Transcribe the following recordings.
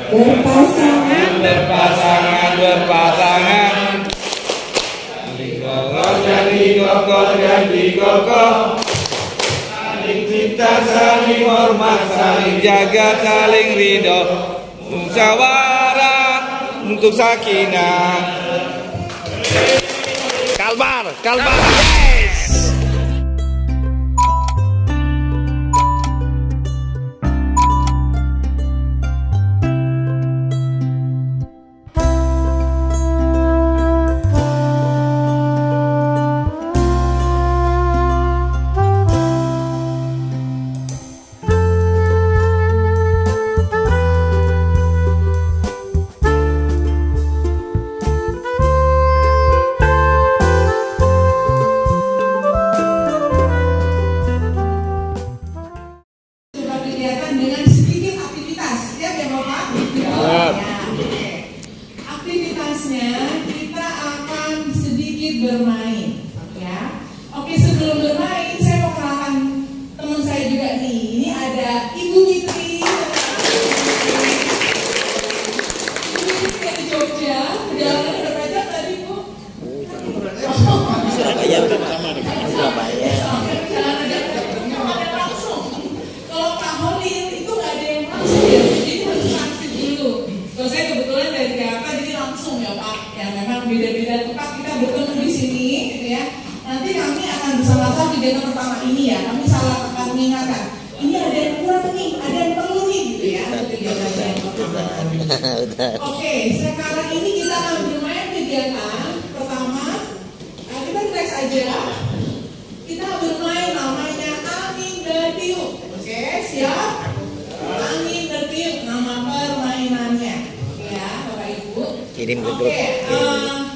berpasangan, berpasangan, berpasangan. Jadi kokoh, saling cinta, saling hormat, saling jaga, saling ridho, musyawarah untuk sakinah. Kalbar, Kalbar, yes. Dengan sedikit aktivitas, siap ya Bapak? Ya. Aktivitasnya kita akan sedikit bermain, ya. Oke, sebelum bermain saya mau kenalkan teman saya juga nih. Ini ada Ibu Fitri. Ibu Fitri dari Jogja. Perjalanannya berapa jam tadi Bu? Surabaya bersama dengan Surabaya. Saya kebetulan dari Jakarta, jadi langsung ya Pak. Ya memang beda-beda tempat kita bertemu di sini, gitu ya. Nanti kami akan bersama-sama kegiatan pertama ini ya. Kami akan mengingatkan. Ini ada yang kurang nih, ada yang perlu nih, gitu ya. Oke, sekarang ini kita akan bermain kegiatan pertama. Nah, kita relax aja. Kita bermain namanya angin bertiup. Oke, siap? Angin bertiup, nama permainannya. Ya, Bapak Ibu. Kirim ke grup.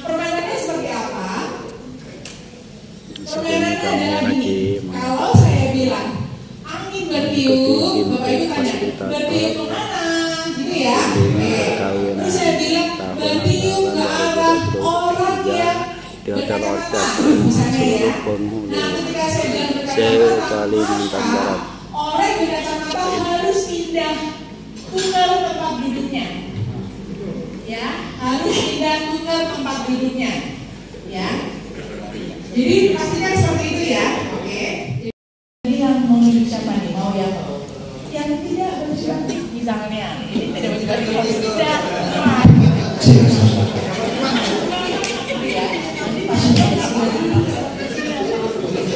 Permainannya seperti apa? Permainannya adalah gini. Kalau saya bilang angin bertiup, Bapak Ibu tanya bertiup kemana? Gitu ya. Terus saya bilang bertiup ke arah orang yang berkacamata, misalnya ya. Nah, ketika saya bilang berkacamata, orang yang berkacamata harus pindah tukar tempat duduknya. Ya, harus pindah tukar tempat duduknya. Ya. Jadi pastikan seperti itu ya. Oke. Jadi yang mau duduk siapa nih? Mau yang tidak berjuang misalnya. Ini tidak berjuang tidak.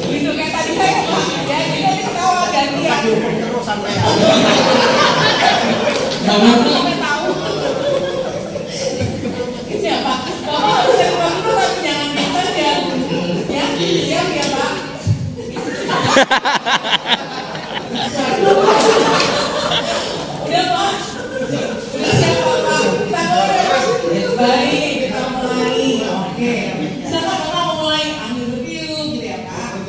Itu kayak tadi saya Pak. Ya, kita ketawa gantian. Terus sampai tahu. Siapa? Bapak harus yang dulu tapi jangan minta ya. Ya, siap ya Pak. Udah Pak. Udah siap Pak. Kita mulai. Baik, kita mulai. Oke. Siapa Bapak mau mulai? Angin bertiup gitu ya Pak.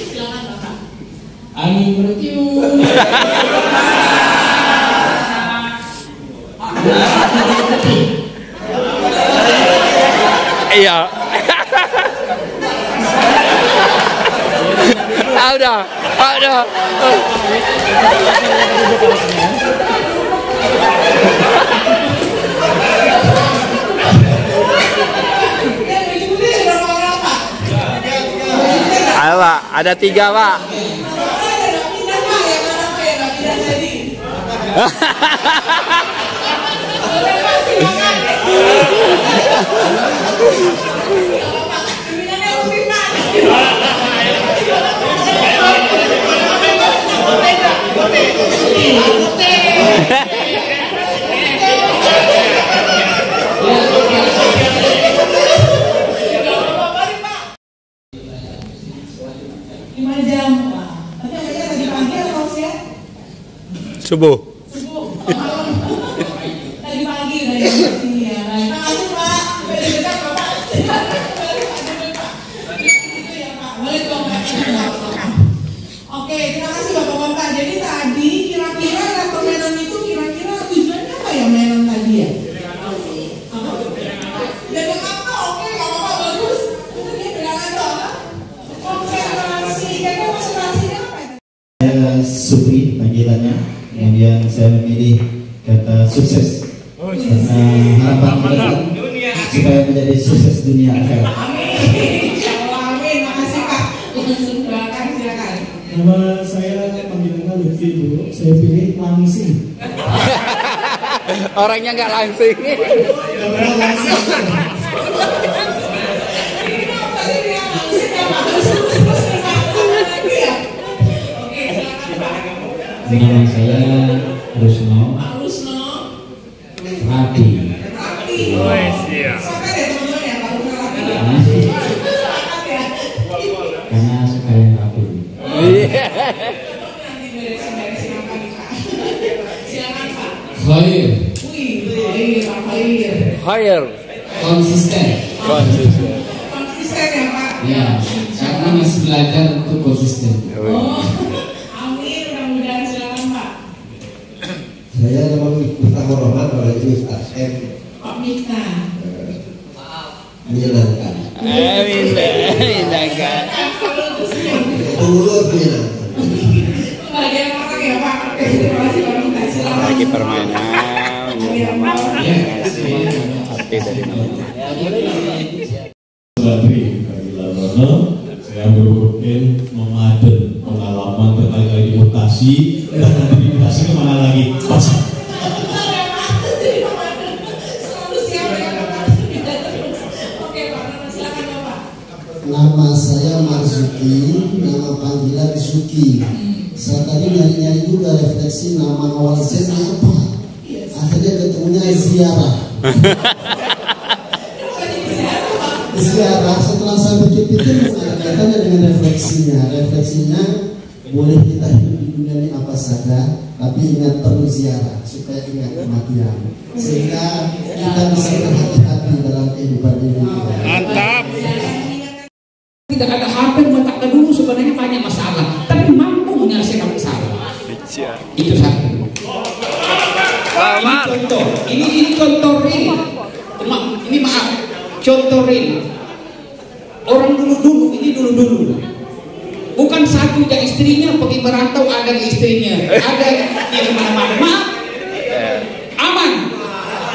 Silakan Bapak. Angin bertiup. Iya. Udah. Ayo Pak, ada 3 Pak. Subuh. Tadi pagi dari sini ya. Terima kasih Pak. Sampai dekat Bapak. Itu ya Pak. Boleh dong Pak. Oke, terima kasih Bapak-bapak. Jadi tadi kira-kira permainan itu kira-kira tujuannya apa ya mainan tadi ya? Jaga apa? Oke, nggak apa-apa, bagus. Itu dia pegangan apa? Konsentrasi. Kayaknya konsentrasinya apa ya? Supri panggilannya. Kemudian saya memilih kata sukses karena harapan kita supaya menjadi sukses dunia akhirat. Amin. Insyaallah, amin. Makasih Kak. Langsung doakan, silakan. Nama saya panggilannya Lutfi dulu. Saya pilih langsing. Orangnya nggak langsing. Nama saya Rusno. Rapi. Oh, siap. Karena suka yang rapi. Khair. Higher. Konsisten. Konsisten. Konsisten ya Pak. Ya, karena masih belajar untuk konsisten. Oh, amin. Mudah-mudahan, silakan Pak. Saya memang Miftah Rohman, oleh Miftah M. Pak Miftah. Menyenangkan. Menyenangkan. Pengulur menyenangkan. Bagian orang ya Pak. Oke, terima kasih Pak Miftah. Silakan. Lagi permainan. Arti dari namanya. Badri Kagilarono, saya berukin memaden pengalaman berkali-kali dimutasi. Nanti dimutasi kemana lagi? Pasar. Selalu siap ya Pak. Oke Pak, silakan Bapak. Nama saya Marzuki, nama panggilan Suki. Saya tadi nyari-nyari juga refleksi nama awal saya apa. Akhirnya ketemunya ziarah. Ziarah setelah saya pikir-pikir kaitannya dengan refleksinya. Refleksinya boleh kita hidup di dunia ini apa saja, tapi ingat perlu ziarah supaya ingat kematian. Sehingga kita bisa berhati-hati dalam kehidupan ini. Mantap. Tidak ada HP buat tak dulu sebenarnya banyak masalah, tapi mampu menyelesaikan masalah. Itu satu. Ini contoh. Ini contoh real. Ini maaf. Contoh real. Orang dulu ini dulu. Bukan satu ya istrinya pergi merantau, ada istrinya, ada di mana-mana. Maaf. Aman.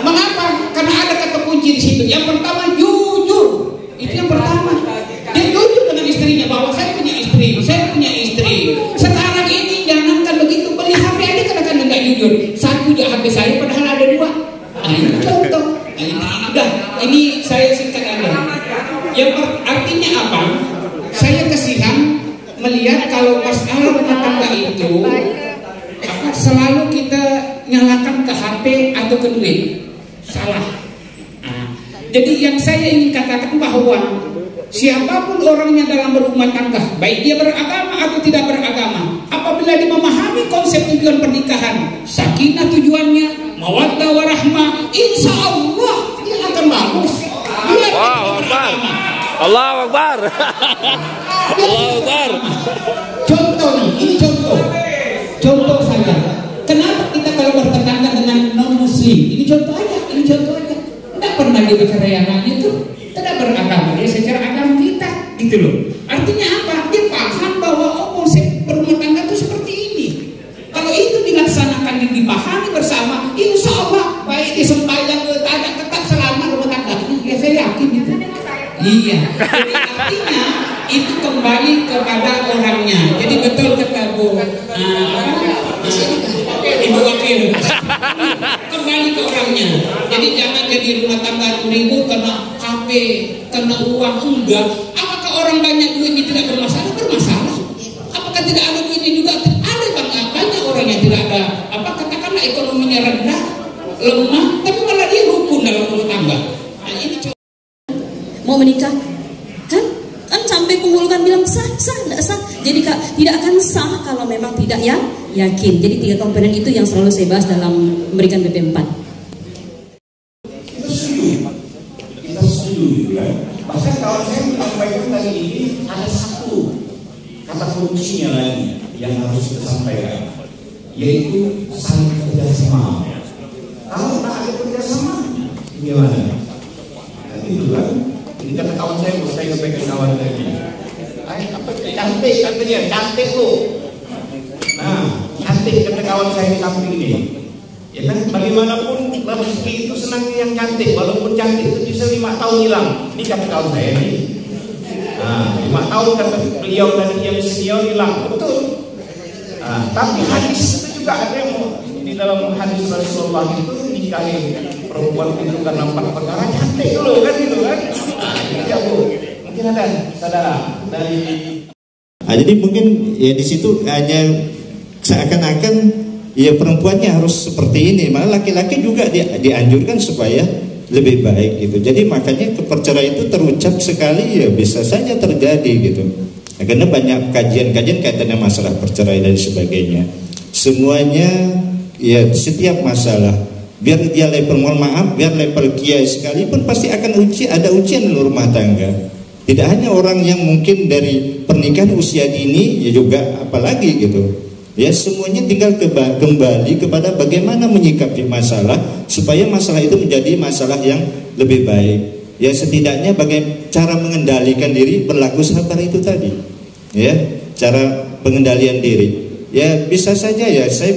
Mengapa? Karena ada kata kunci di situ. Yang pertama jujur. Itu yang pertama. Dia jujur dengan istrinya bahwa saya punya istri. Sekarang ini jangankan begitu, beli HP aja kadang-kadang nggak jujur. Satu aja HP saya padahal ada dua. Nah ini contoh. Ini saya singkat aja. Yang artinya apa? Saya kesihan melihat kalau masalah rumah tangga itu selalu kita nyalakan ke HP atau ke duit. Salah. Jadi yang saya ingin katakan bahwa siapapun orangnya dalam berumah tangga, baik dia beragama atau tidak beragama, apabila dia memahami konsep tujuan pernikahan, sakinah tujuannya, mawaddah warahmah, insya Allah dia akan bagus. Allahu Akbar. Allahu Akbar. Contoh nih, ini contoh saja. Kenapa kita kalau bertetangga dengan non muslim? Ini contoh aja. Tidak pernah dia bicara yang itu. Tidak beragama dia secara agama kita, gitu loh. Artinya apa? Dia paham bahwa konsep berumah tangga itu seperti ini. Kalau itu dilaksanakan dan dipahami bersama, insya Allah baik di sembahyang tetap selamat rumah tangganya. Ya saya yakin itu. Iya. Jadi artinya itu kembali kepada orangnya. Jadi betul kata Bu Ibu Wakil. Kembali ke orangnya. Jadi jangan jadi rumah tangga ribut karena HP, karena uang, enggak. Apakah orang banyak duitnya tidak bermasalah? Bermasalah. Apakah tidak ada duitnya juga? Ada banyak orang yang tidak ada. Katakanlah ekonominya rendah, lemah, tapi malah dia rukun dalam rumah tangga. Nah, ini mau menikah kan sampai penghulukan bilang sah, tidak sah. Jadi tidak akan sah kalau memang tidak yakin. Jadi 3 komponen itu yang selalu saya bahas dalam memberikan BP 4. Kita setuju kan? Bahkan kawan saya menyampaikan tadi ini ada satu kata kuncinya lagi yang harus kita sampaikan, yaitu saling kerjasama. Kalau tak ada kerjasama, gimana? Nanti itu kan. Ini kata kawan saya sampaikan kawan tadi. Cantik katanya, cantik lu. Nah, cantik cantik kata kawan saya di samping ini. Ya kan, bagaimanapun rezeki itu senang yang cantik, walaupun cantik itu bisa 5 tahun hilang. Ini kata kawan saya ini. 5 tahun kata beliau dan yang senior hilang, betul. Tapi hadis itu juga ada yang di dalam hadis Rasulullah itu nikahi perempuan itu karena 4 perkara cantik dulu kan gitu kan. Ya Bu, mungkin ada saudara dari. Jadi mungkin ya di situ hanya seakan-akan ya perempuannya harus seperti ini, malah laki-laki juga dianjurkan supaya lebih baik gitu. Jadi makanya perceraian itu terucap sekali ya bisa saja terjadi gitu. Nah, karena banyak kajian-kajian kaitannya masalah perceraian dan sebagainya. Semuanya ya setiap masalah biar dia level, mohon maaf, biar level kiai sekalipun pasti akan ada ujian dalam rumah tangga. Tidak hanya orang yang mungkin dari pernikahan usia dini ya juga apalagi gitu. Ya semuanya tinggal kembali kepada bagaimana menyikapi masalah supaya masalah itu menjadi masalah yang lebih baik. Ya setidaknya bagaimana cara mengendalikan diri, berlaku sabar itu tadi. Ya, cara pengendalian diri. Ya bisa saja ya saya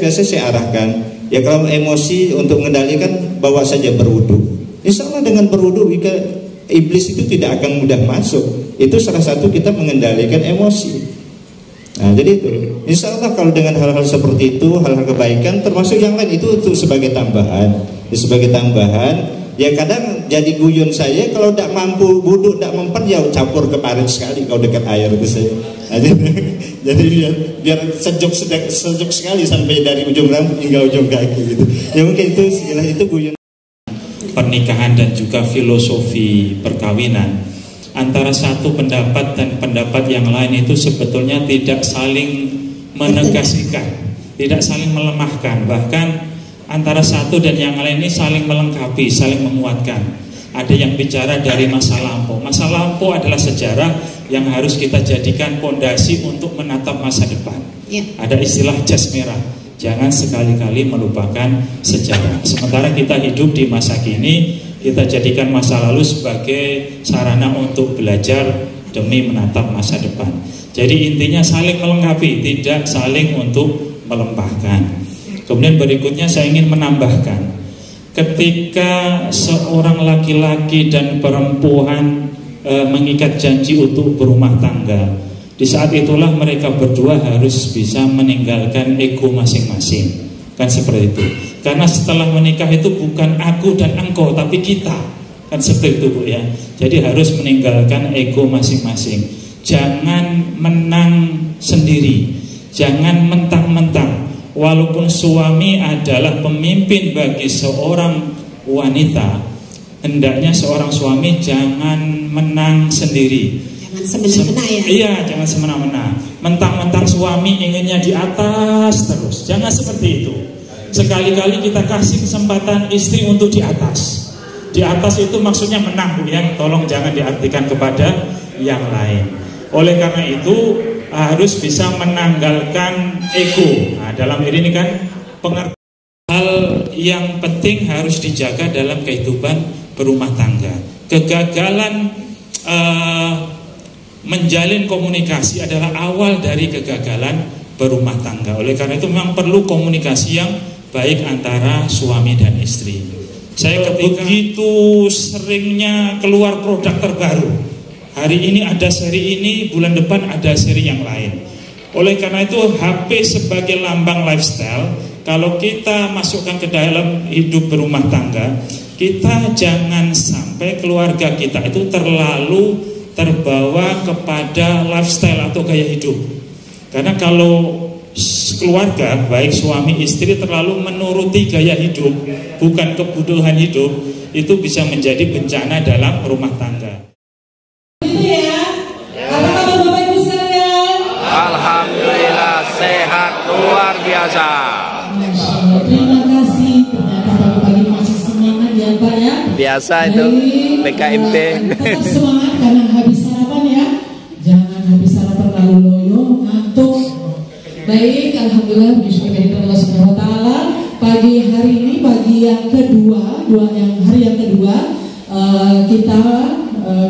arahkan. Ya kalau emosi untuk mengendalikan bawa saja berwudu. Insya Allah dengan berwudu iblis itu tidak akan mudah masuk. Itu salah satu kita mengendalikan emosi. Nah, jadi itu, insya Allah kalau dengan hal-hal seperti itu, hal-hal kebaikan, termasuk yang lain itu sebagai tambahan, ya kadang jadi guyon saya kalau tidak mampu wudhu, tidak mempan, ya campur ke parit sekali kalau dekat air itu saya. Nah, jadi biar sejuk sekali sampai dari ujung rambut hingga ujung kaki gitu. Ya mungkin itu istilah itu guyon. Pernikahan dan juga filosofi perkawinan. Antara satu pendapat dan pendapat yang lain itu sebetulnya tidak saling menegaskan, tidak saling melemahkan. Bahkan antara satu dan yang lain ini saling melengkapi, saling menguatkan. Ada yang bicara dari masa lampau. Masa lampau adalah sejarah yang harus kita jadikan pondasi untuk menatap masa depan. Ada istilah jas merah. Jangan sekali-kali melupakan sejarah. Sementara kita hidup di masa kini, kita jadikan masa lalu sebagai sarana untuk belajar demi menatap masa depan. Jadi intinya saling melengkapi, tidak saling untuk melempahkan. Kemudian berikutnya saya ingin menambahkan, ketika seorang laki-laki dan perempuan mengikat janji untuk berumah tangga, di saat itulah mereka berdua harus bisa meninggalkan ego masing-masing. Kan seperti itu. Karena setelah menikah itu bukan aku dan engkau, tapi kita. Kan seperti itu Bu ya. Jadi harus meninggalkan ego masing-masing. Jangan menang sendiri. Jangan mentang-mentang. Walaupun suami adalah pemimpin bagi seorang wanita, hendaknya seorang suami jangan menang sendiri. Jangan semena-mena ya. Iya, jangan semena-mena. Mentang-mentang suami inginnya di atas terus. Jangan seperti itu. Sekali-kali kita kasih kesempatan istri untuk di atas. Di atas itu maksudnya menang Bu ya. Tolong jangan diartikan kepada yang lain. Oleh karena itu harus bisa menanggalkan ego. Nah, dalam ini kan pengertian hal yang penting harus dijaga dalam kehidupan berumah tangga. Kegagalan menjalin komunikasi adalah awal dari kegagalan berumah tangga. Oleh karena itu memang perlu komunikasi yang baik antara suami dan istri. Saya begitu seringnya keluar produk terbaru. Hari ini ada seri ini, bulan depan ada seri yang lain. Oleh karena itu HP sebagai lambang lifestyle, kalau kita masukkan ke dalam hidup berumah tangga, kita jangan sampai keluarga kita itu terlalu terbawa kepada lifestyle atau gaya hidup. Karena kalau keluarga, baik suami istri terlalu menuruti gaya hidup, bukan kebutuhan hidup, itu bisa menjadi bencana dalam rumah tangga. Itu ya. Apa kabar Bapak Ibu sekalian? Alhamdulillah sehat luar biasa. Terima kasih. Ternyata pagi-pagi masih semangat ya Pak ya. Biasa itu PKMT. Tetap semangat karena habis sarapan ya. Jangan habis sarapan lalu loyo, ngantuk. Baik, alhamdulillah puji syukur kepada Allah Subhanahu wa taala. Pagi hari ini pagi yang kedua, hari yang kedua kita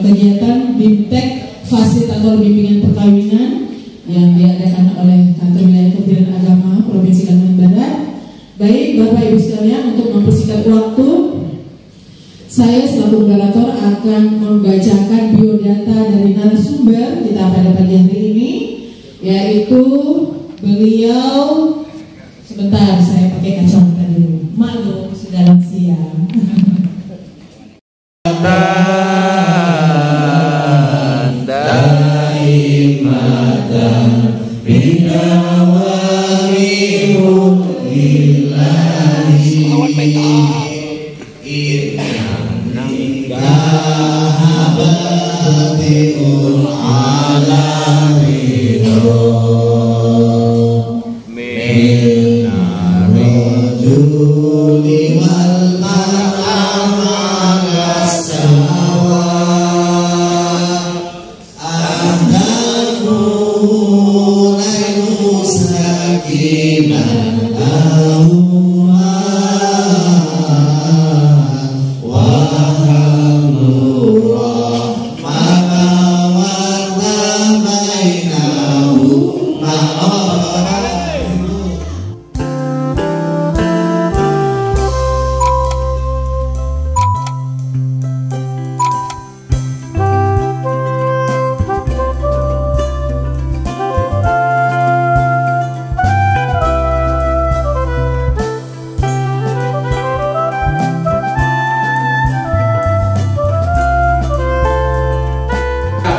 kegiatan BIMTEK Fasilitator Bimbingan Perkawinan yang diadakan oleh Kantor Wilayah Kementerian Agama Provinsi Kalimantan Bapak Ibu sekalian, untuk mempersingkat waktu, saya selaku moderator akan membacakan biodata dari narasumber kita pada pagi hari ini, yaitu beliau, sebentar saya pakai kacamata dulu, maklum sudah lansia.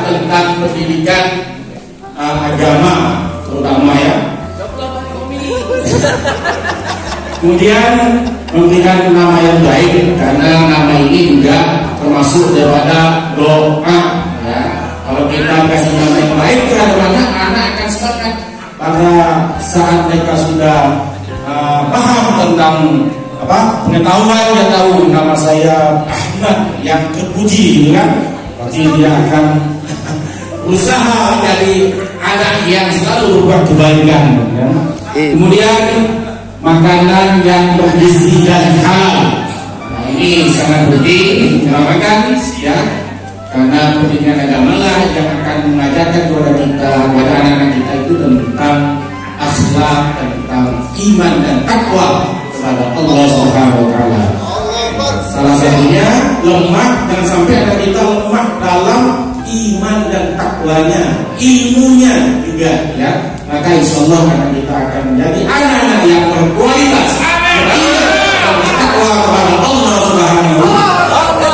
Tentang pendidikan agama terutama ya. Kemudian memberikan nama yang baik, karena nama ini juga termasuk daripada doa ya. Kalau kita kasih nama yang baik terhadap anak akan semangat pada saat mereka sudah paham tentang pengetahuan, dia tahu nama saya Ahmad yang terpuji, gitu kan? Berarti dia akan usaha dari anak yang selalu berbuat kebaikan ya. Kemudian makanan yang bergizi dan halal, nah, ini sangat penting dilakukan ya, karena pendidikan agama lah yang akan mengajarkan kepada kita, kepada anak-anak kita itu tentang akhlak, tentang iman dan takwa kepada Allah Subhanahu wa taala. Salah satunya lemah, jangan sampai anak kita lemah dalam iman dan takwanya, ilmunya juga ya. Maka insya Allah anak kita akan menjadi anak-anak yang berkualitas, dan bertakwa kepada Allah Subhanahu wa taala.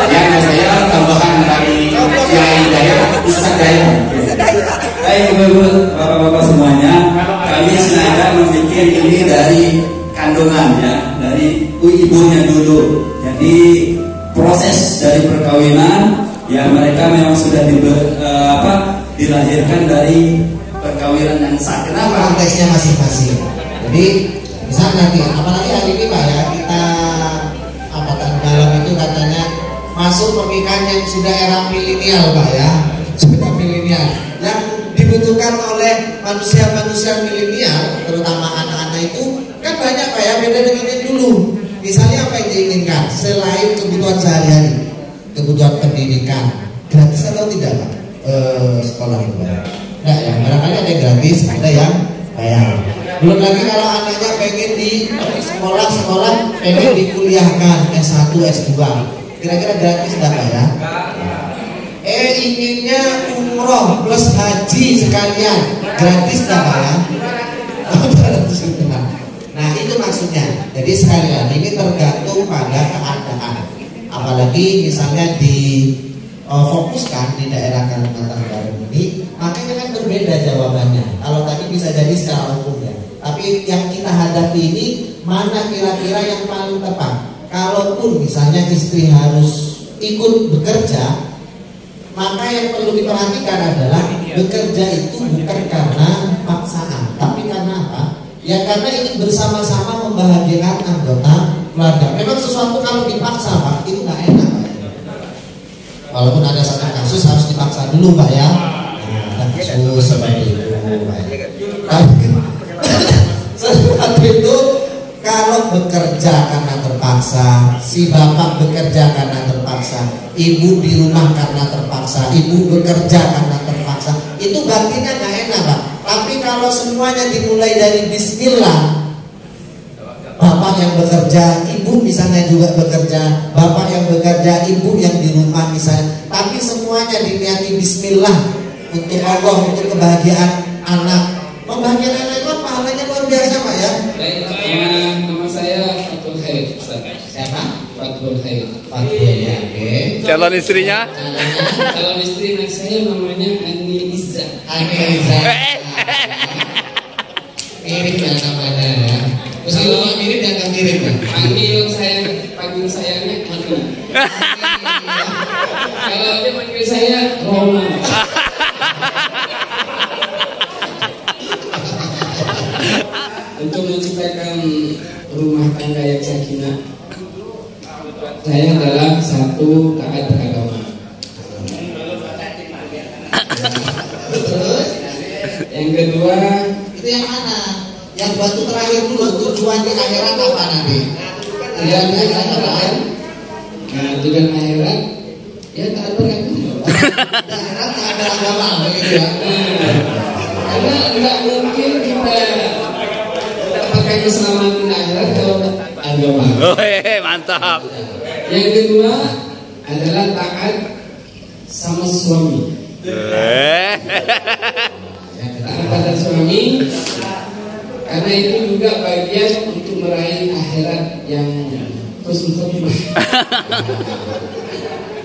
Yang saya tambahan dari Kiai Dayat, Ustaz Dayat. Baik ibu-ibu, bapak-bapak semuanya, kami sengaja membuat ini dari kandungan ya, dari ibunya dulu. Jadi proses dari perkawinan ya, mereka memang sudah dilahirkan dari perkawinan yang sah. Kenapa? Konteksnya masing-masing. Jadi misalnya nanti, apalagi hari ini Pak ya, kita dalam itu katanya masuk pernikahan yang sudah era milenial Pak ya, sudah milenial. Yang dibutuhkan oleh manusia-manusia milenial, terutama anak-anak itu kan banyak Pak ya, beda dengan yang dulu. Misalnya apa yang diinginkan selain kebutuhan sehari-hari, kebutuhan pendidikan, gratis atau tidak Pak? Sekolah itu enggak ya, barangkali ada yang gratis, ada yang bayar. Belum lagi kalau anaknya pengen di sekolah pengen dikuliahkan S1, S2, kira-kira gratis enggak Pak ya? Inginnya umroh plus haji sekalian, gratis enggak Pak ya? Nah itu maksudnya. Jadi sekali lagi ini tergantung pada keadaan. Apalagi misalnya difokuskan di daerah Kalimantan Barat ini, makanya kan berbeda jawabannya. Kalau tadi bisa jadi secara umum ya, tapi yang kita hadapi ini mana kira-kira yang paling tepat. Kalaupun misalnya istri harus ikut bekerja, maka yang perlu diperhatikan adalah bekerja itu bukan karena paksaan, tapi karena apa? Ya karena ingin bersama-sama membahagiakan anggota keluarga. Memang sesuatu kalau dipaksa Pak, itu nggak enak. Walaupun ada satu kasus harus dipaksa dulu Pak ya. Nah, kasus seperti itu Pak. Sesuatu itu kalau bekerja karena terpaksa, si bapak bekerja karena terpaksa, ibu di rumah karena terpaksa, ibu bekerja karena terpaksa, itu batinnya nggak enak Pak. Tapi kalau semuanya dimulai dari Bismillah, bapak yang bekerja, ibu misalnya juga bekerja, bapak yang bekerja, ibu yang di rumah misalnya, tapi semuanya diniati bismillah untuk Allah, untuk kebahagiaan anak. Pembahagiaan anak itu pahalanya luar biasa Pak ya. Baik, nama saya Fathul Khair. Siapa? Fathul Khair. Fathul ya, oke. Calon istrinya? Calon istri anak saya namanya Ani Iza. Ani Iza. Mirip ya namanya ya. Terus kalau mirip jangan mirip ya. Panggil sayanya Ani. Kalau dia panggil saya Roma. Untuk menciptakan rumah tangga yang sakinah, saya adalah satu taat beragama. Yang kedua, itu yang mana? Yang batu terakhir dulu, tujuan di akhirat apa nanti? tujuan di akhirat, nah tujuan akhirat, ya taat beragama. Akhirat taat beragama, begitu ya. Karena nggak mungkin kita pakai keselamatan akhirat kalau agama. Mantap. Yang kedua adalah taat sama suami. Taat pada suami, karena itu juga bagian untuk meraih akhirat yang husnul khotimah.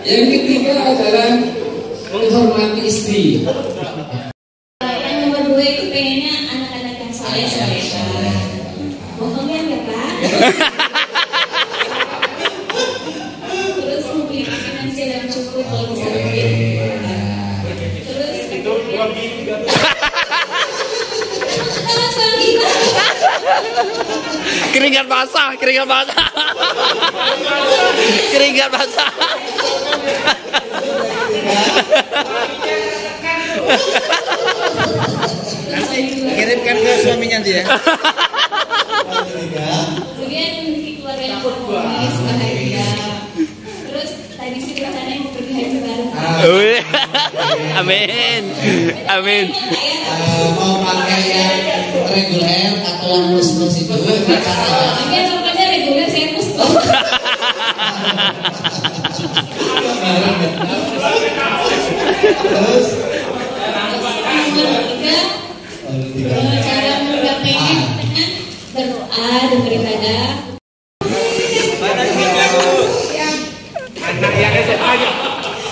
Yang ketiga adalah menghormati istri. Yang nomor 2 itu pengennya anak-anak yang soleh solehah. Bohongnya ya Pak. Terus memiliki finansial yang cukup kalau bisa duit. Terus Keringat basah. Keringat basah. Kirimkan ke suaminya dia. kemudian memiliki keluarga yang harmonis, bahagia. Terus tadi sih rencananya mau pergi haji bareng. Amin. Amin. Mau pakai yang reguler atau yang plus-plus itu? Tapi yang pokoknya reguler saya plus. Terus nomor 3, cara menggapainya dengan berdoa dan beribadah. Anak yang SMA aja.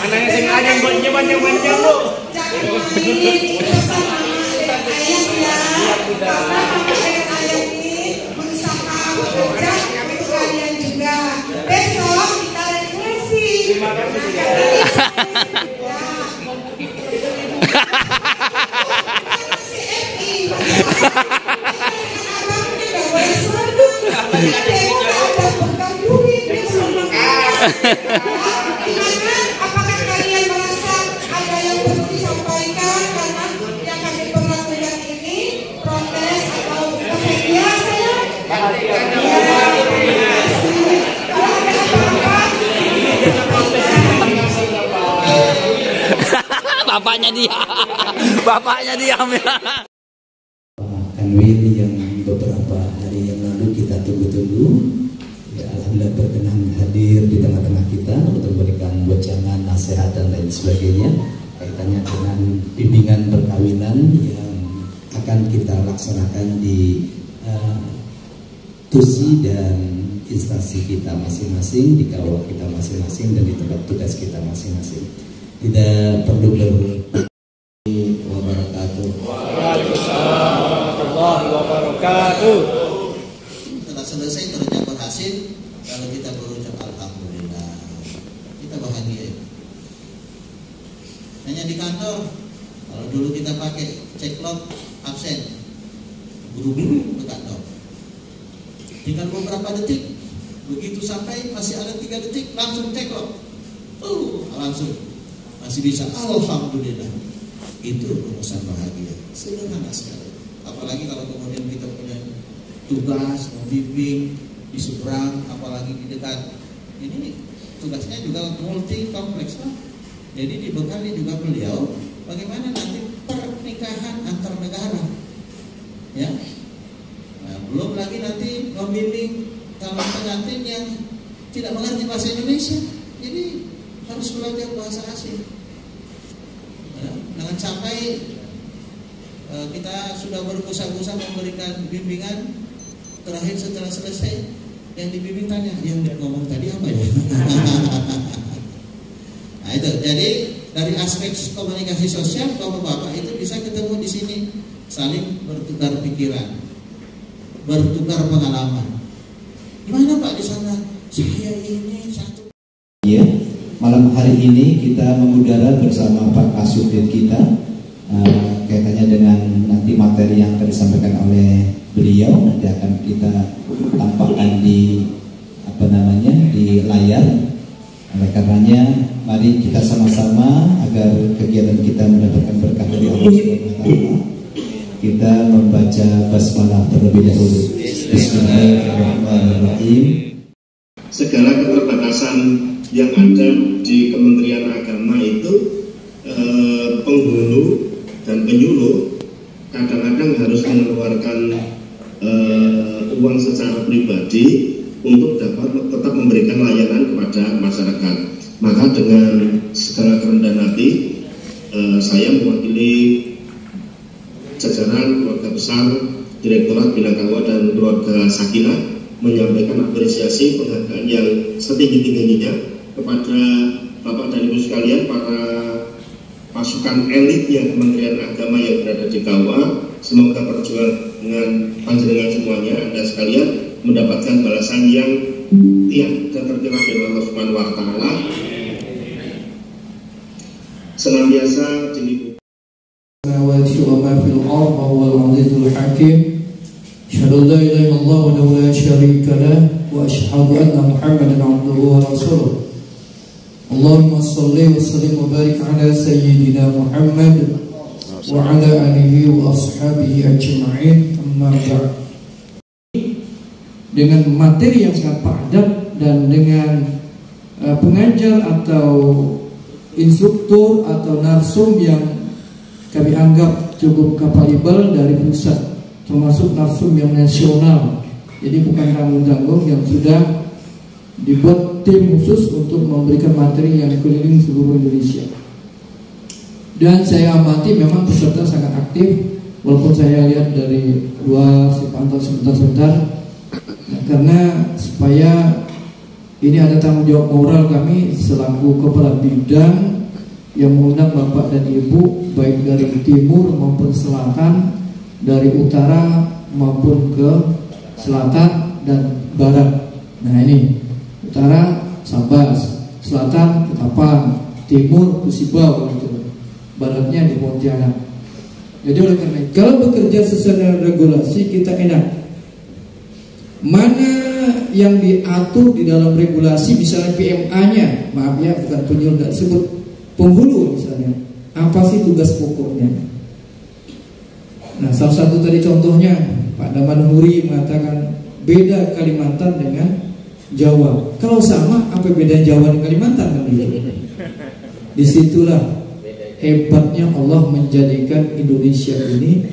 Anak yang SMA aja buatnya panjang-panjang Bu. Jangan main bersama ayah ya. Karena ayah ini berusaha bekerja untuk kalian juga. Besok kita refleksi. Terima kasih. Apakah kalian merasa ada yang perlu disampaikan karena yang kami perlakukan ini protes atau ya saya kalau ada apa-apa Bapaknya diam ya. Kanwil yang beberapa hari yang lalu kita tunggu-tunggu, ya, alhamdulillah berkenan hadir di tengah-tengah kita untuk memberikan wejangan, nasihat dan lain sebagainya kaitannya dengan bimbingan perkawinan yang akan kita laksanakan di tusi dan instansi kita masing-masing, di kawah kita masing-masing dan di tempat tugas kita masing-masing. Tidak perlu setelah selesai kerja berhasil, kalau kita berucap alhamdulillah, kita bahagia. Hanya di kantor, kalau dulu kita pakai ceklok absen, buru-buru ke kantor, tinggal beberapa detik, begitu sampai masih ada 3 detik langsung ceklok, langsung masih bisa, alhamdulillah. Itu rumusan bahagia, sederhana sekali. Apalagi kalau kemudian kita punya tugas membimbing di seberang, apalagi di dekat, ini tugasnya juga multi kompleks Pak. Jadi dibekali juga beliau bagaimana nanti pernikahan antar negara, ya. Nah, Belum lagi nanti membimbing calon pengantin yang tidak mengerti bahasa Indonesia, jadi harus belajar bahasa asing. Jangan sampai kita sudah berusaha memberikan bimbingan, terakhir setelah selesai yang dibimbing tanya, yang dia ngomong tadi apa ya? Nah itu, jadi dari aspek komunikasi sosial, bapak-bapak itu bisa ketemu di sini, saling bertukar pikiran, bertukar pengalaman. Gimana Pak di sana? Saya ini satu. Iya, malam hari ini kita mengudara bersama Pak Kasubdit kita kaitannya dengan nanti materi yang akan disampaikan oleh beliau, nanti akan kita tampakkan di di layar. Oleh karenanya mari kita sama-sama agar kegiatan kita mendapatkan berkah dari Allah SWT, kita membaca basmalah terlebih dahulu. Bismillahirrahmanirrahim. Segala keterbatasan yang ada di Kementerian Agama itu penghulu dan penyuluh kadang-kadang harus mengeluarkan uang secara pribadi untuk dapat tetap memberikan layanan kepada masyarakat. Maka dengan segala kerendahan hati, saya mewakili jajaran keluarga besar Direktorat Bina Kawah dan Keluarga Sakinah menyampaikan apresiasi penghargaan yang setinggi-tingginya kepada Bapak dan Ibu sekalian, para pasukan elitnya Kementerian Agama yang berada di Kawah. Semoga perjuangan panjenengan semuanya, Anda sekalian, mendapatkan balasan yang tiada terkira dari Allah Subhanahu wa Ta'ala. Senantiasa dilindungi. Asyhadu an la ilaha illallah wa la syarika lah wa asyhadu anna Muhammadan abduhu wa rasuluh. Allahumma shalli wa sallim wa barik ala sayyidina Muhammad wa ala alihi wa ashabihi ajma'in. Amma ba'd. Dengan materi yang sangat padat dan dengan pengajar atau instruktur atau narsum yang kami anggap cukup kapabel dari pusat, termasuk narsum yang nasional, jadi bukan tanggung-tanggung, yang sudah dibuat tim khusus untuk memberikan materi yang keliling seluruh Indonesia. Dan saya amati memang peserta sangat aktif, walaupun saya lihat dari luar, saya pantau sebentar-sebentar, karena supaya ini ada tanggung jawab moral kami selaku kepala bidang yang mengundang Bapak dan Ibu baik dari timur maupun selatan, dari utara maupun ke selatan dan barat. Nah ini utara Sabas, selatan Ketapang, timur Kusibau, gitu. Baratnya di Pontianak. Jadi oleh karena itu, kalau bekerja sesuai regulasi kita enak. Mana yang diatur di dalam regulasi, misalnya PMA-nya, maaf ya, bukan penyuluh, tidak disebut penghulu misalnya. Apa sih tugas pokoknya? Nah, salah satu tadi contohnya Pak Daman Huri mengatakan beda Kalimantan dengan Jawa. Kalau sama, apa beda Jawa dan Kalimantan? Disitulah hebatnya Allah menjadikan Indonesia ini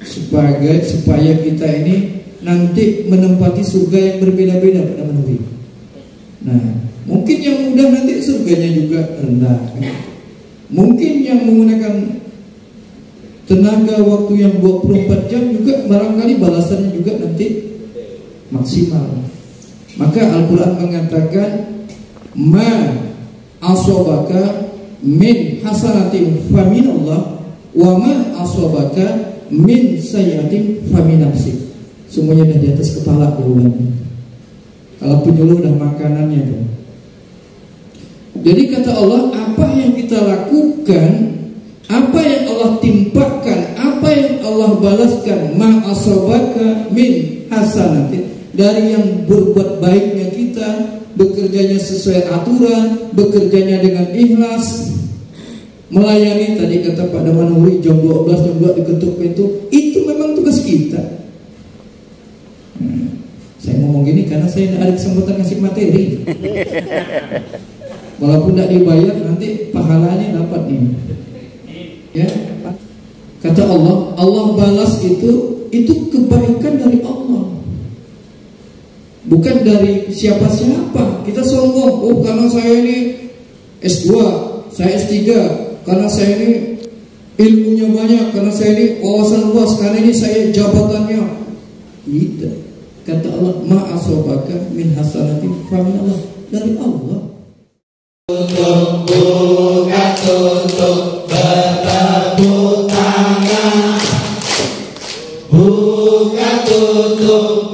supaya kita ini nanti menempati surga yang berbeda-beda, Pak Daman Huri. Nah, mungkin yang mudah nanti surganya juga rendah. Mungkin yang menggunakan tenaga waktu yang 24 jam juga barangkali balasannya juga nanti maksimal. Maka Al-Quran mengatakan ma asobaka min hasanatin faminallah wa ma asobaka min sayyatin faminafsik. Semuanya dah di atas kepala jawabannya. Kalau penyuluh dan makanannya tuh. Jadi kata Allah, apa yang kita lakukan, apa yang Allah timpakan, apa yang Allah balaskan, ma asobaka min hasanatin, dari yang berbuat baiknya kita, bekerjanya sesuai aturan, bekerjanya dengan ikhlas, melayani. Tadi kata Pak Daman Huri jam 12 jam 2 diketuk pintu, itu memang tugas kita. Saya ngomong gini karena saya tidak ada kesempatan ngasih materi. Walaupun tidak dibayar, nanti pahalanya dapat nih. Ya, kata Allah, Allah balas itu kebaikan dari Allah. bukan dari siapa-siapa. Kita sombong, oh karena saya ini S2, saya S3, karena saya ini ilmunya banyak, karena saya ini wawasan luas, karena ini saya jabatannya. Tidak. Kata Allah, ma asobaka min hasanatin famin Allah, dari Allah. Tutup buka tutup bertepuk tangan. Buka tutup